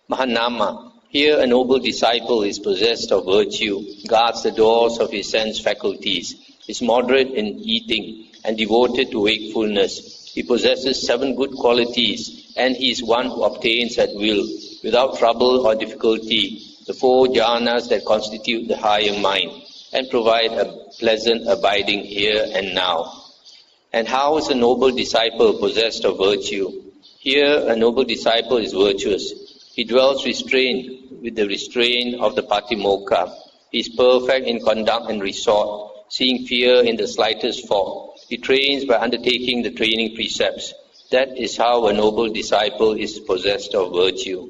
Mahanama. Here a noble disciple is possessed of virtue, guards the doors of his sense faculties, is moderate in eating, and devoted to wakefulness. He possesses 7 good qualities, and he is one who obtains at will, without trouble or difficulty, the 4 jhanas that constitute the higher mind, and provide a pleasant abiding here and now. And how is a noble disciple possessed of virtue? Here a noble disciple is virtuous. He dwells restrained with the restraint of the Patimokkha. He is perfect in conduct and resort, seeing fear in the slightest fault. He trains by undertaking the training precepts. That is how a noble disciple is possessed of virtue.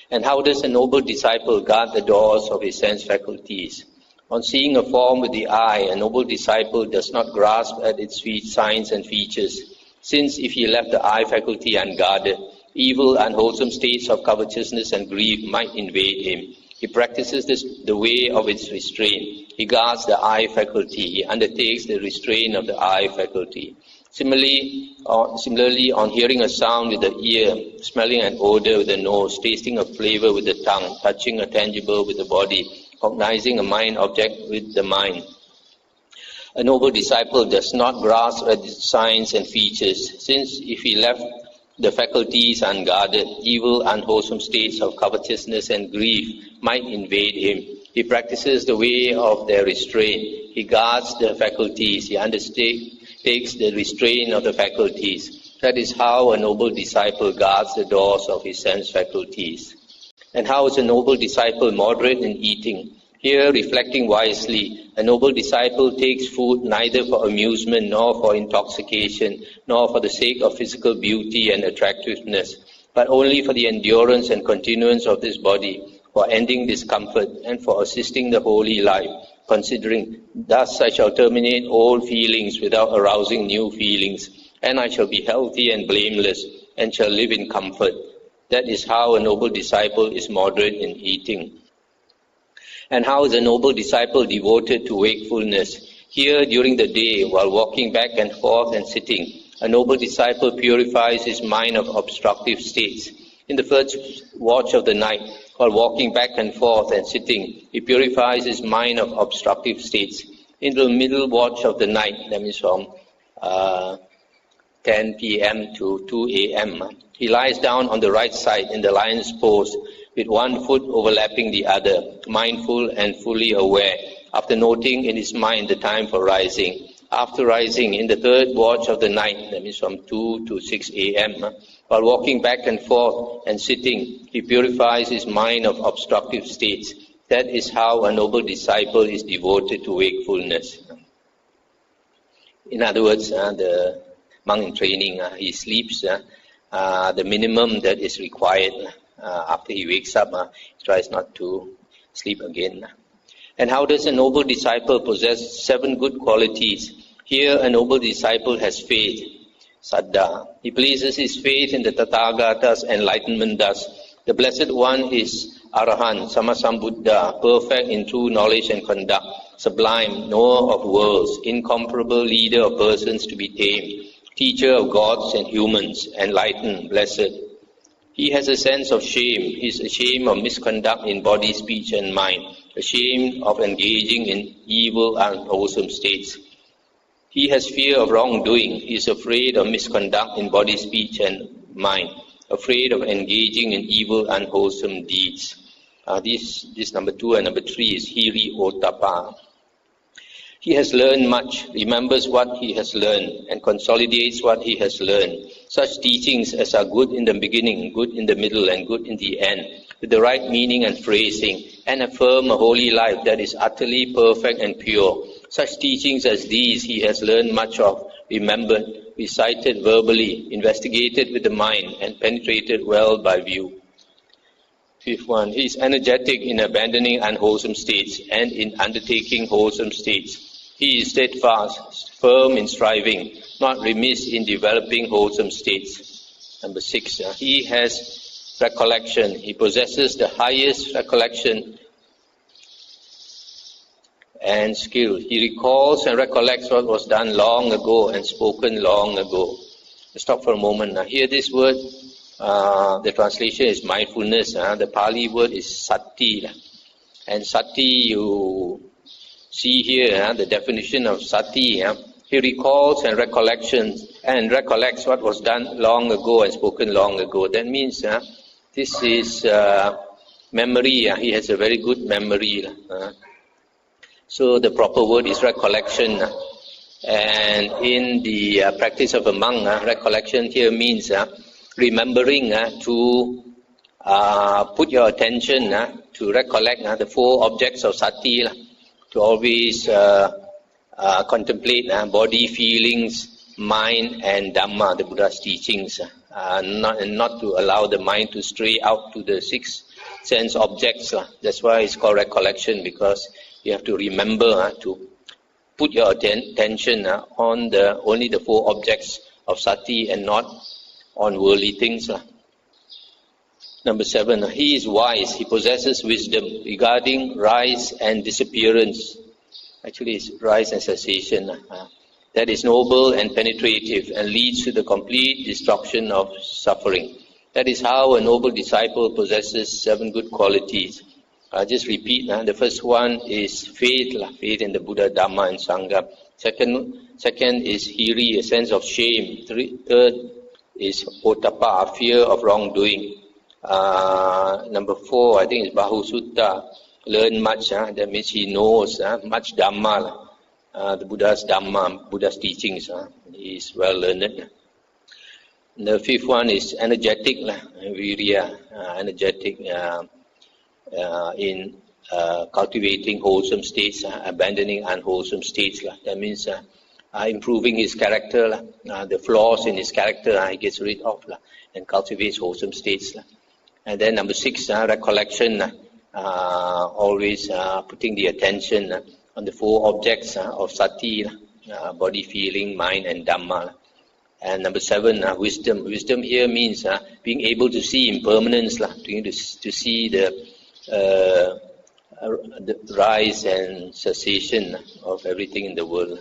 And how does a noble disciple guard the doors of his sense faculties? On seeing a form with the eye, a noble disciple does not grasp at its signs and features, since if he left the eye faculty unguarded, evil, unwholesome states of covetousness and grief might invade him. He practices the way of its restraint. He guards the eye faculty. He undertakes the restraint of the eye faculty. Similarly, on hearing a sound with the ear, smelling an odor with the nose, tasting a flavor with the tongue, touching a tangible with the body, cognizing a mind object with the mind. A noble disciple does not grasp at its signs and features, since if he left the faculties unguarded, evil, unwholesome states of covetousness and grief might invade him. He practices the way of their restraint. He guards the faculties. He undertakes the restraint of the faculties. That is how a noble disciple guards the doors of his sense faculties. And how is a noble disciple moderate in eating? Here, reflecting wisely, a noble disciple takes food neither for amusement nor for intoxication, nor for the sake of physical beauty and attractiveness, but only for the endurance and continuance of this body, for ending discomfort, and for assisting the holy life, considering, thus I shall terminate old feelings without arousing new feelings, and I shall be healthy and blameless, and shall live in comfort. That is how a noble disciple is moderate in eating. And how is a noble disciple devoted to wakefulness? Here, during the day, while walking back and forth and sitting, a noble disciple purifies his mind of obstructive states. In the first watch of the night, while walking back and forth and sitting, he purifies his mind of obstructive states. In the middle watch of the night, that means from 10 p.m. to 2 a.m., he lies down on the right side in the lion's pose, with one foot overlapping the other, mindful and fully aware, after noting in his mind the time for rising. After rising, in the third watch of the night, that means from 2 to 6 a.m., while walking back and forth and sitting, he purifies his mind of obstructive states. That is how a noble disciple is devoted to wakefulness. In other words, the monk in training, he sleeps the minimum that is required. After he wakes up, he tries not to sleep again. And how does a noble disciple possess 7 good qualities? Here a noble disciple has faith, saddha. He places his faith in the Tathagata's enlightenment thus. The Blessed One is Arahant, Sammasambuddha, perfect in true knowledge and conduct, sublime, knower of worlds, incomparable leader of persons to be tamed, teacher of gods and humans, enlightened, blessed. He has a sense of shame. He is ashamed of misconduct in body, speech and mind, ashamed of engaging in evil and unwholesome states. He has fear of wrongdoing. He is afraid of misconduct in body, speech and mind, afraid of engaging in evil and unwholesome deeds. This number 2 and number 3 is hiriotapa. He has learned much, remembers what he has learned, and consolidates what he has learned. Such teachings as are good in the beginning, good in the middle, and good in the end, with the right meaning and phrasing, and affirm a holy life that is utterly perfect and pure. Such teachings as these he has learned much of, remembered, recited verbally, investigated with the mind, and penetrated well by view. 5th one, he is energetic in abandoning unwholesome states and in undertaking wholesome states. He is steadfast, firm in striving, not remiss in developing wholesome states. Number 6, he has recollection. He possesses the highest recollection and skill. He recalls and recollects what was done long ago and spoken long ago. Let's stop for a moment now. Here this word the translation is mindfulness. The Pali word is sati. And sati, you see here the definition of sati. He recalls and recollects what was done long ago and spoken long ago. That means this is memory. He has a very good memory. So the proper word is recollection. And in the practice of a monk, recollection here means remembering to put your attention to recollect the four objects of sati, to always contemplate body, feelings, mind, and Dhamma, the Buddha's teachings, not to allow the mind to stray out to the six sense objects. That's why it's called recollection, because you have to remember to put your attention on only the four objects of sati and not on worldly things. Number 7, he is wise, he possesses wisdom regarding rise and disappearance. Actually, it's rise and cessation. That is noble and penetrative and leads to the complete destruction of suffering. That is how a noble disciple possesses 7 good qualities. I'll just repeat. The first one is faith in the Buddha, Dhamma, and Sangha. Second is hiri, a sense of shame. Third is hiriotapa, fear of wrongdoing. Number 4, I think, is bahusutta, learn much. That means he knows much Dhamma, the Buddha's Dhamma, Buddha's teachings. He is well learned. The 5th one is energetic, virya, energetic in cultivating wholesome states, abandoning unwholesome states. That means improving his character, the flaws in his character he gets rid of and cultivates wholesome states. And then number 6, recollection, always putting the attention on the 4 objects of sati, body, feeling, mind, and Dhamma. And number 7, wisdom. Wisdom here means being able to see impermanence, to see the rise and cessation of everything in the world.